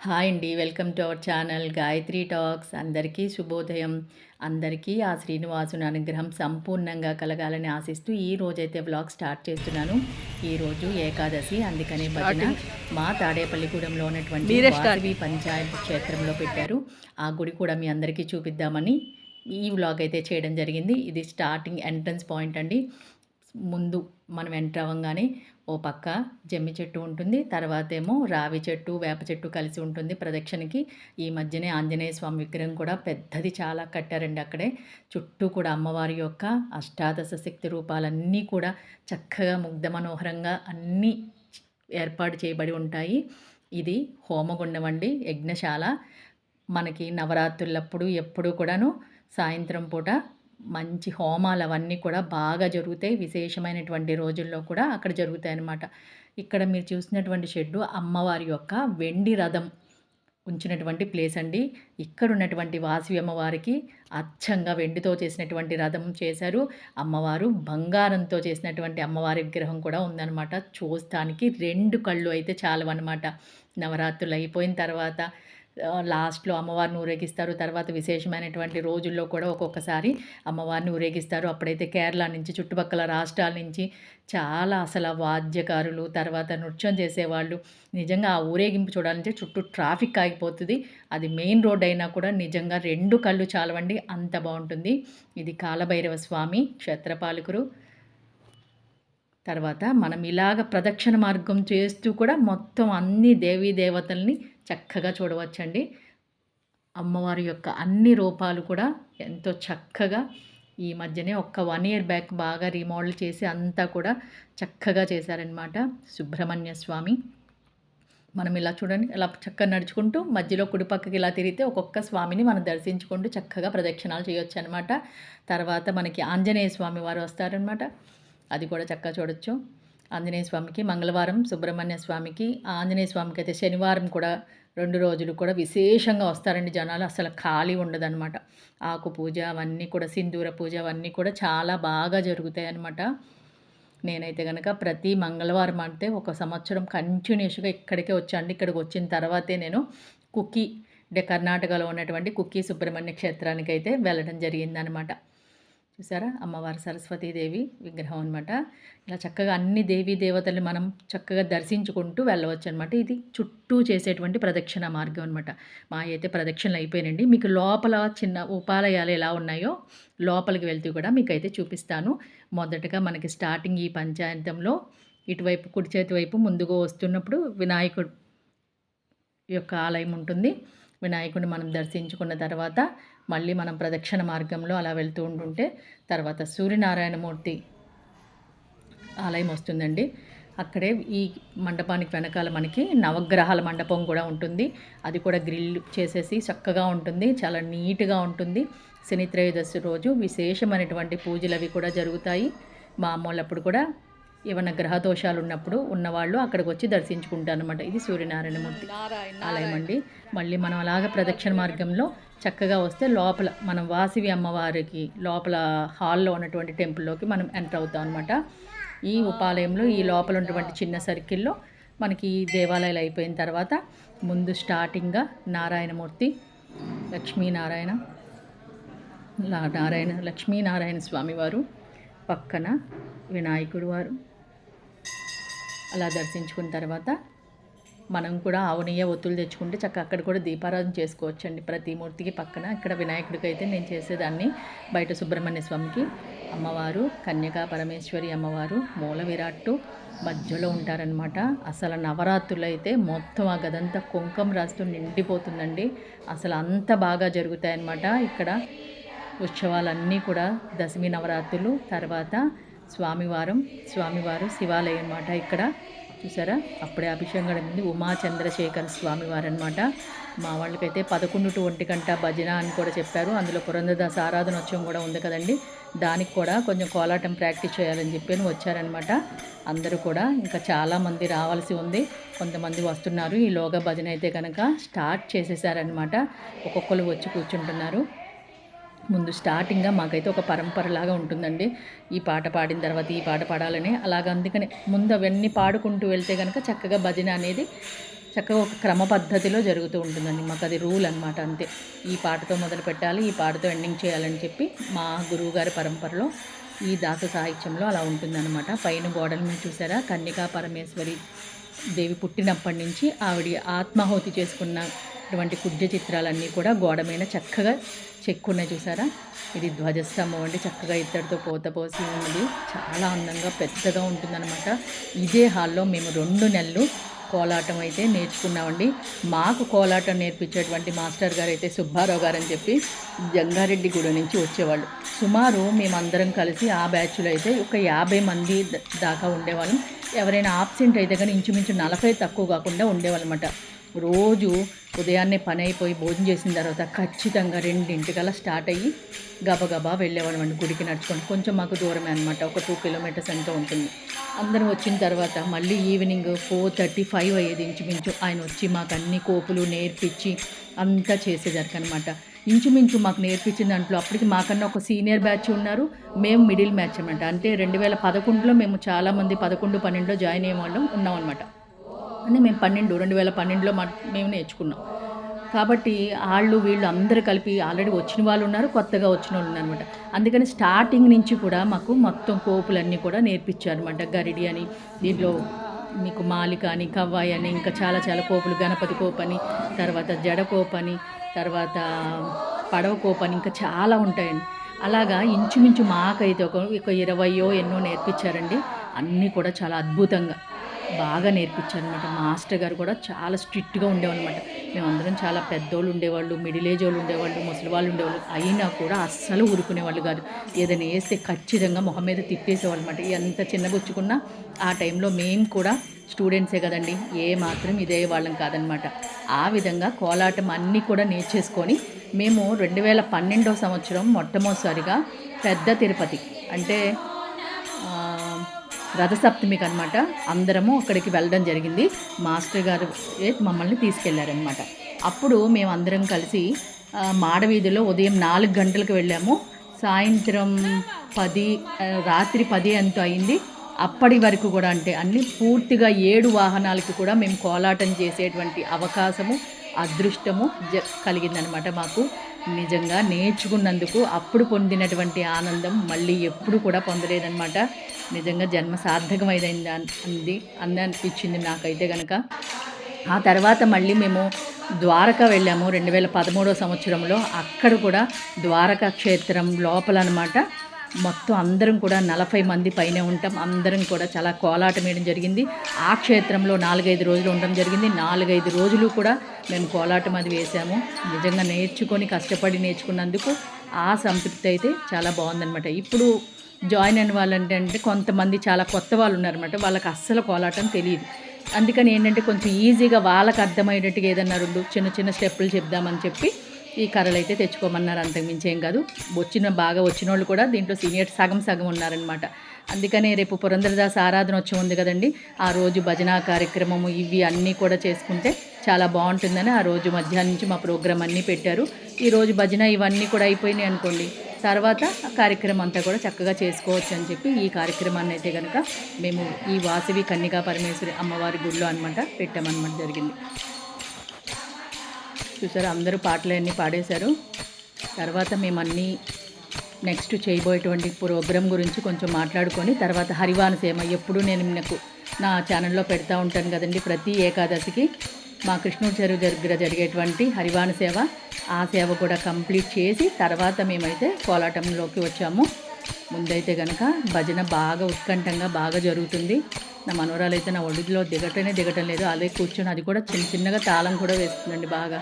Hi అండి. Welcome to our channel Gayatri talks. అందరికీ శుభోదయం. అందరికీ ఆ శ్రీనివాసుని అనుగ్రహం సంపూర్ణంగా కలగాలని ఆశిస్తూ ఈ రోజైతే వ్లాగ్ స్టార్ట్ చేస్తున్నాను. ఈరోజు ఏకాదశి, అందుకనే భజన మా తాడేపల్లిగూడెంలో ఉన్నటువంటి వాసవి పంచాయత్ క్షేత్రంలో పెట్టారు. ఆ గుడి కూడా మీ అందరికీ చూపిద్దామని ఈ వ్లాగ్ అయితే చేయడం జరిగింది. ఇది స్టార్టింగ్ ఎంట్రన్స్ పాయింట్ అండి. ముందు మనం ఎంటర్ అవ్వంగానే ఓ పక్క జమ్మి చెట్టు ఉంటుంది, తర్వాత ఏమో రావి చెట్టు, వేప చెట్టు కలిసి ఉంటుంది ప్రదక్షిణకి. ఈ మధ్యనే ఆంజనేయ స్వామి విగ్రహం కూడా పెద్దది చాలా కట్టారండి అక్కడే. చుట్టూ కూడా అమ్మవారి యొక్క అష్టాదశ శక్తి రూపాలన్నీ కూడా చక్కగా ముగ్ధ మనోహరంగా అన్నీ ఏర్పాటు చేయబడి ఉంటాయి. ఇది హోమగుండం అండి, యజ్ఞశాల. మనకి నవరాత్రులప్పుడు ఎప్పుడు కూడాను సాయంత్రం పూట మంచి హోమాలు అవన్నీ కూడా బాగా జరుగుతాయి. విశేషమైనటువంటి రోజుల్లో కూడా అక్కడ జరుగుతాయి అన్నమాట. ఇక్కడ మీరు చూసినటువంటి షెడ్డు అమ్మవారి యొక్క వెండి రథం ఉంచినటువంటి ప్లేస్ అండి. ఇక్కడ ఉన్నటువంటి వాసవి అమ్మవారికి అచ్చంగా వెండితో చేసినటువంటి రథం చేశారు. అమ్మవారు బంగారంతో చేసినటువంటి అమ్మవారి విగ్రహం కూడా ఉందన్నమాట. చూస్తానికి 2 కళ్ళు అయితే చాలవన్నమాట. నవరాత్రులు అయిపోయిన తర్వాత లాస్ట్‌లో అమ్మవారిని ఊరేగిస్తారు. తర్వాత విశేషమైనటువంటి రోజుల్లో కూడా ఒక్కొక్కసారి అమ్మవారిని ఊరేగిస్తారు. అప్పుడైతే కేరళ నుంచి, చుట్టుపక్కల రాష్ట్రాల నుంచి చాలా అసలు వాద్యకారులు, తర్వాత నృత్యం చేసేవాళ్ళు. నిజంగా ఆ ఊరేగింపు చూడాలంటే చుట్టూ ట్రాఫిక్ ఆగిపోతుంది. అది మెయిన్ రోడ్ అయినా కూడా నిజంగా 2 కళ్ళు చాలవండి, అంత బాగుంటుంది. ఇది కాలభైరవ స్వామి క్షేత్రపాలకులు. తర్వాత మనం ఇలాగ ప్రదక్షిణ మార్గం చేస్తూ కూడా మొత్తం అన్ని దేవీ దేవతల్ని చక్కగా చూడవచ్చండి. అమ్మవారి యొక్క అన్ని రూపాలు కూడా ఎంతో చక్కగా ఈ మధ్యనే ఒక 1 ఇయర్ బ్యాక్ బాగా రీమోడల్ చేసి అంతా కూడా చక్కగా చేశారనమాట. సుబ్రహ్మణ్య స్వామి. మనం ఇలా చూడండి, ఇలా చక్కగా నడుచుకుంటూ మధ్యలో కుడి పక్కకి ఇలా తిరిగితే ఒక్కొక్క స్వామిని మనం దర్శించుకుంటూ చక్కగా ప్రదక్షిణాలు చేయొచ్చు అనమాట. తర్వాత మనకి ఆంజనేయ స్వామి వారు వస్తారనమాట. అది కూడా చక్కగా చూడొచ్చు. ఆంజనేయ స్వామికి మంగళవారం, సుబ్రహ్మణ్య స్వామికి, ఆంజనేయ స్వామికి అయితే శనివారం కూడా 2 రోజులు కూడా విశేషంగా వస్తారండి జనాలు. అసలు ఖాళీ ఉండదన్నమాట. ఆకు పూజ అవన్నీ కూడా, సింధూర పూజ అవన్నీ కూడా చాలా బాగా జరుగుతాయి అన్నమాట. నేనైతే కనుక ప్రతి మంగళవారం అంటే ఒక సంవత్సరం కంటిన్యూస్గా ఇక్కడికే వచ్చాను. ఇక్కడికి వచ్చిన తర్వాతే నేను కుక్కి, అంటే కర్ణాటకలో ఉన్నటువంటి కుక్కి సుబ్రహ్మణ్య క్షేత్రానికి అయితే వెళ్ళడం జరిగిందనమాట. చూసారా, అమ్మవారు సరస్వతీదేవి విగ్రహం అనమాట. ఇలా చక్కగా అన్ని దేవీ దేవతల్ని మనం చక్కగా దర్శించుకుంటూ వెళ్ళవచ్చు అనమాట. ఇది చుట్టూ చేసేటువంటి ప్రదక్షిణ మార్గం అనమాట. మా అయితే ప్రదక్షిణలు అయిపోయినండి. మీకు లోపల చిన్న ఉపాలయాలు ఎలా ఉన్నాయో లోపలికి వెళ్తూ కూడా మీకైతే చూపిస్తాను. మొదటగా మనకి స్టార్టింగ్ ఈ పంచాయతంలో ఇటువైపు కుడి చేతి వైపు ముందుగా వస్తున్నప్పుడు వినాయకుడు యొక్క ఆలయం ఉంటుంది. వినాయకుడిని మనం దర్శించుకున్న తర్వాత మళ్ళీ మనం ప్రదక్షిణ మార్గంలో అలా వెళ్తూ ఉంటుంటే తర్వాత సూర్యనారాయణమూర్తి ఆలయం వస్తుందండి. అక్కడే ఈ మండపానికి వెనకాల మనకి నవగ్రహాల మండపం కూడా ఉంటుంది. అది కూడా గ్రిల్ చేసేసి చక్కగా ఉంటుంది, చాలా నీట్గా ఉంటుంది. శని త్రయోదశి రోజు విశేషమైనటువంటి పూజలు అవి కూడా జరుగుతాయి. మామూలప్పుడు కూడా ఏమైనా గ్రహ దోషాలు ఉన్నప్పుడు ఉన్నవాళ్ళు అక్కడికి వచ్చి దర్శించుకుంటారు అనమాట. ఇది సూర్యనారాయణమూర్తి ఆలయం అండి. మళ్ళీ మనం అలాగ ప్రదక్షిణ మార్గంలో చక్కగా వస్తే లోపల మనం వాసవి అమ్మవారికి లోపల హాల్లో ఉన్నటువంటి టెంపుల్లోకి మనం ఎంటర్ అవుతాం అనమాట. ఈ ఉపాలయంలో ఈ లోపల ఉన్నటువంటి చిన్న సర్కిల్లో మనకి ఈ దేవాలయాలు అయిపోయిన తర్వాత ముందు స్టార్టింగ్గా నారాయణమూర్తి, లక్ష్మీనారాయణ లక్ష్మీనారాయణ స్వామివారు, పక్కన వినాయకుడు వారు. అలా దర్శించుకున్న తర్వాత మనం కూడా ఆవు నెయ్యి ఒత్తులు తెచ్చుకుంటే చక్కగా అక్కడ కూడా దీపారాధన చేసుకోవచ్చండి. ప్రతి మూర్తికి పక్కన. ఇక్కడ వినాయకుడికి అయితే నేను చేసేదాన్ని. బయట సుబ్రహ్మణ్య స్వామికి అమ్మవారు, కన్యకా పరమేశ్వరి అమ్మవారు మూల విరాట్టు మధ్యలో ఉంటారనమాట. అసలు నవరాత్రులు అయితే మొత్తం ఆ గదంతా కుంకుమ రాస్తూ నిండిపోతుందండి. అసలు అంత బాగా జరుగుతాయన్నమాట ఇక్కడ ఉత్సవాలన్నీ కూడా. దశమి నవరాత్రులు తర్వాత స్వామివారు శివాలయం అన్నమాట. ఇక్కడ చూసారా, అప్పుడే అభిషేకం గడిపింది ఉమా చంద్రశేఖర్ స్వామివారు అనమాట. మా వాళ్ళకైతే 11 to 1 గంట భజన అని కూడా చెప్పారు. అందులో పురంధరదాస ఆరాధనోత్సవం కూడా ఉంది కదండి. దానికి కూడా కొంచెం కోలాటం ప్రాక్టీస్ చేయాలని చెప్పి వచ్చారనమాట. అందరూ కూడా ఇంకా చాలామంది రావాల్సి ఉంది, కొంతమంది వస్తున్నారు. ఈలోగా భజన అయితే కనుక స్టార్ట్ చేసేసారనమాట. ఒక్కొక్కరు వచ్చి కూర్చుంటున్నారు. ముందు స్టార్టింగ్గా మాకైతే ఒక పరంపరలాగా ఉంటుందండి. ఈ పాట పాడిన తర్వాత ఈ పాట పాడాలని అలాగ. అందుకని ముందు అవన్నీ పాడుకుంటూ వెళ్తే కనుక చక్కగా భజన అనేది చక్కగా ఒక క్రమ పద్ధతిలో జరుగుతూ ఉంటుందండి. మాకు అది రూల్ అనమాట అంతే. ఈ పాటతో మొదలు పెట్టాలి, ఈ పాటతో ఎండింగ్ చేయాలని చెప్పి మా గురువుగారి పరంపరలో ఈ దాస సాహిత్యంలో అలా ఉంటుందన్నమాట. పైన గోడల మీద చూసారా కన్నికా పరమేశ్వరి దేవి పుట్టినప్పటి నుంచి ఆవిడ ఆత్మాహుతి చేసుకున్నటువంటి కుడ్య చిత్రాలన్నీ కూడా గోడ మీద చక్కగా చెక్కున్నాయి చూసారా. ఇది ధ్వజస్తంభం అండి, చక్కగా ఇత్తడితో పోత పోసి ఉన్నది, చాలా అందంగా పెద్దగా ఉంటుందన్నమాట. ఇదే హాల్లో మేము 2 నెలలు కోలాటం అయితే నేర్చుకున్నామండి. మాకు కోలాటం నేర్పించేటువంటి మాస్టర్ గారు అయితే సుబ్బారావు గారు అని చెప్పి జంగారెడ్డిగూడ నుంచి వచ్చేవాళ్ళు. సుమారు మేమందరం కలిసి ఆ బ్యాచ్లో అయితే ఒక 50 మంది దాకా ఉండేవాళ్ళం. ఎవరైనా ఆబ్సెంట్ అయితే కానీ ఇంచుమించు 40 తక్కువ కాకుండా ఉండేవాళ్ళమాట. రోజు ఉదయాన్నే పని అయిపోయి భోజనం చేసిన తర్వాత ఖచ్చితంగా 2 స్టార్ట్ అయ్యి గబగబా వెళ్ళేవాళ్ళం అండి గుడికి నడుచుకొని. కొంచెం మాకు దూరమే అనమాట, ఒక 2 కిలోమీటర్స్ ఎంతో ఉంటుంది. అందరం వచ్చిన తర్వాత మళ్ళీ ఈవినింగ్ 4:35 అయ్యేది ఇంచుమించు. ఆయన వచ్చి మాకు అన్ని కోపులు నేర్పించి అంతా చేసేదానికనమాట. ఇంచుమించు మాకు నేర్పించిన దాంట్లో అప్పటికి మాకన్నా ఒక సీనియర్ బ్యాచ్ ఉన్నారు, మేము మిడిల్ బ్యాచ్ అనమాట. అంటే 2011లో మేము చాలామంది 11, 12లో జాయిన్ అయ్యే వాళ్ళం ఉన్నాం అనమాట. అంటే మేము 2012లో మేము నేర్చుకున్నాం. కాబట్టి వీళ్ళు అందరూ కలిపి ఆల్రెడీ వచ్చిన వాళ్ళు ఉన్నారు, కొత్తగా వచ్చిన వాళ్ళు ఉన్నారనమాట. అందుకని స్టార్టింగ్ నుంచి కూడా మాకు మొత్తం కోపులన్నీ కూడా నేర్పించారనమాట. గరిడి అని, దీంట్లో మీకు మాలిక అని, కవ్వాయి అని, ఇంకా చాలా చాలా కోపులు, గణపతి కోపని, తర్వాత జడ కోపని, తర్వాత పడవ కోపని, ఇంకా చాలా ఉంటాయండి. అలాగా ఇంచుమించు మాకైతే ఒక 20 ఎన్నో నేర్పించారండి. అన్నీ కూడా చాలా అద్భుతంగా బాగా నేర్పించారనమాట. మాస్టర్ గారు కూడా చాలా స్ట్రిక్ట్గా ఉండేవాళ్ళనమాట. మేమందరం చాలా పెద్దోళ్ళు ఉండేవాళ్ళు, మిడిల్ ఏజ్ వాళ్ళు ఉండేవాళ్ళు, ముసలి వాళ్ళు ఉండేవాళ్ళు. అయినా కూడా అస్సలు ఊరుకునేవాళ్ళు కాదు. ఏదైనా వేస్తే ఖచ్చితంగా మొహం మీద తిప్పేసేవాళ్ళు అనమాట. ఎంత చిన్నగుచ్చుకున్నా ఆ టైంలో మేము కూడా స్టూడెంట్సే కదండి, ఏ మాత్రం ఇదే వాళ్ళం కాదనమాట. ఆ విధంగా కోలాటం అన్నీ కూడా నేర్చేసుకొని మేము 2012వ సంవత్సరం మొట్టమొదటిసారిగా పెద్ద తిరుపతి అంటే రథసప్తమికి అనమాట అందరము అక్కడికి వెళ్ళడం జరిగింది. మాస్టర్ గారు మమ్మల్ని తీసుకెళ్లారనమాట. అప్పుడు మేమందరం కలిసి మాడవీధిలో ఉదయం 4 గంటలకు వెళ్ళాము. సాయంత్రం 10 రాత్రి 10 ఎంతో అయింది. అప్పటి వరకు కూడా అంటే అన్ని పూర్తిగా 7 వాహనాలకి కూడా మేము కోలాటం చేసేటువంటి అవకాశము, అదృష్టము కలిగిందనమాట మాకు. నిజంగా నేర్చుకున్నందుకు అప్పుడు పొందినటువంటి ఆనందం మళ్ళీ ఎప్పుడు కూడా పొందలేదనమాట. నిజంగా జన్మ సార్థకమైంది అనిపించింది నాకైతే కనుక. ఆ తర్వాత మళ్ళీ మేము ద్వారకా వెళ్ళాము 2013వ సంవత్సరంలో. అక్కడ కూడా ద్వారకా క్షేత్రం లోపల అనమాట మొత్తం అందరం కూడా 40 మంది పైనే ఉంటాం. అందరం కూడా చాలా కోలాటం వేయడం జరిగింది. ఆ క్షేత్రంలో 4-5 రోజులు ఉండడం జరిగింది. 4-5 రోజులు కూడా మేము కోలాటం అది వేసాము. నిజంగా నేర్చుకొని కష్టపడి నేర్చుకున్నందుకు ఆ సంతృప్తి అయితే చాలా బాగుందనమాట. ఇప్పుడు జాయిన్ అయిన వాళ్ళంటే కొంతమంది చాలా కొత్త వాళ్ళు ఉన్నారనమాట. వాళ్ళకి అస్సలు కోలాటం తెలియదు. అందుకని ఏంటంటే కొంచెం ఈజీగా వాళ్ళకి అర్థమయ్యేటట్టుగా ఏదన్నా 2 చిన్న చిన్న స్టెప్పులు చెప్దామని చెప్పి ఈ కర్రలు అయితే తెచ్చుకోమన్నారు. అంతకుమించి ఏం కాదు. బాగా వచ్చిన వాళ్ళు కూడా దీంట్లో సీనియర్ సగం ఉన్నారనమాట. అందుకనే రేపు పురంధరదాస్ ఆరాధనోత్సవం ఉంది కదండి, ఆ రోజు భజన కార్యక్రమము ఇవి అన్నీ కూడా చేసుకుంటే చాలా బాగుంటుందని ఆ రోజు మధ్యాహ్నం నుంచి మా ప్రోగ్రాం అన్నీ పెట్టారు. ఈరోజు భజన ఇవన్నీ కూడా అయిపోయినాయి అనుకోండి, తర్వాత ఆ కార్యక్రమం అంతా కూడా చక్కగా చేసుకోవచ్చు అని చెప్పి ఈ కార్యక్రమాన్ని అయితే కనుక మేము ఈ వాసవి కన్నికా పరమేశ్వరి అమ్మవారి గుడిలో అనమాట పెట్టామన్నమాట జరిగింది. చూసారా అందరూ పాటలన్నీ పాడేశారు. తర్వాత మేము అన్నీ నెక్స్ట్ చేయబోయేటువంటి ప్రోగ్రాం గురించి కొంచెం మాట్లాడుకొని తర్వాత హరివాన సేవ ఎప్పుడు నేను నాకు నా ఛానల్లో పెడతా ఉంటాను కదండి. ప్రతి ఏకాదశికి మా కృష్ణుడి చెరువు దగ్గర జరిగేటువంటి హరివాన సేవ, ఆ సేవ కూడా కంప్లీట్ చేసి తర్వాత మేమైతే కోలాటంలోకి వచ్చాము. ముందైతే కనుక భజన బాగా ఉత్కంఠంగా బాగా జరుగుతుంది. నా మనోరాలు అయితే నా ఒడిలో దిగటం లేదు, అదే కూర్చొని అది కూడా చిన్నగా తాళం కూడా వేస్తుందండి బాగా.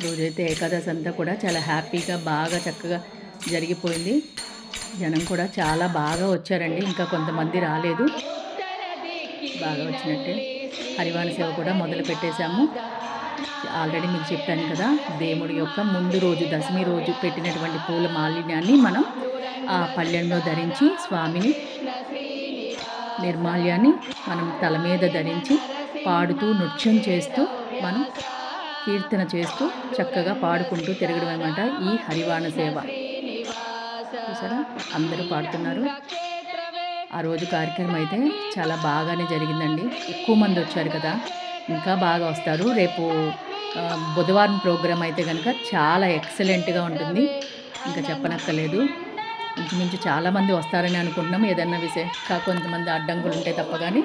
రోజైతే ఏకాదశి అంతా కూడా చాలా హ్యాపీగా బాగా చక్కగా జరిగిపోయింది. జనం కూడా చాలా బాగా వచ్చారండి, ఇంకా కొంతమంది రాలేదు, బాగా వచ్చినట్టే. హరివాన సేవ కూడా మొదలు పెట్టేశాము. ఆల్రెడీ మీకు చెప్పాను కదా, దేవుడి యొక్క ముందు రోజు దశమి రోజు పెట్టినటువంటి పూల మాలిన్యాన్ని మనం ఆ పళ్ళెంలో ధరించి స్వామిని నిర్మాల్యాన్ని మనం తల మీద ధరించి పాడుతూ నృత్యం చేస్తూ మనం కీర్తన చేస్తూ చక్కగా పాడుకుంటూ తిరగడం అనమాట ఈ హరివాన సేవ. చూసారా అందరూ పాడుతున్నారు. ఆ రోజు కార్యక్రమం అయితే చాలా బాగానే జరిగిందండి. ఎక్కువ మంది వచ్చారు కదా, ఇంకా బాగా వస్తారు. రేపు బుధవారం ప్రోగ్రామ్ అయితే కనుక చాలా ఎక్సలెంట్‌గా ఉంటుంది. ఇంకా చెప్పనక్కర్లేదు. ఇంచుమించు చాలామంది వస్తారని అనుకుంటున్నాం. ఏదన్నా కొంతమంది అడ్డంకులు ఉంటే తప్ప కానీ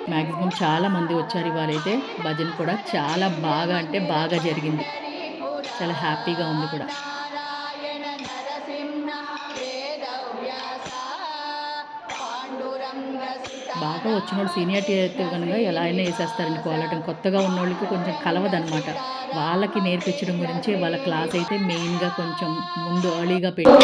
మ్యాక్సిమం చాలామంది వచ్చారు ఇవాళైతే. భజన కూడా చాలా బాగా అంటే బాగా జరిగింది. చాలా హ్యాపీగా ఉంది కూడా. బాగా వచ్చినోళ్ళు సీనియారిటీ అయితే కనుక ఎలా అయినా వేసేస్తారండి కోలాటం. కొత్తగా ఉన్నోళ్ళకి కొంచెం కలవదనమాట. వాళ్ళకి నేర్పించడం గురించి వాళ్ళ క్లాస్ అయితే మెయిన్‌గా కొంచెం ముందు ఎర్లీగా పెట్టి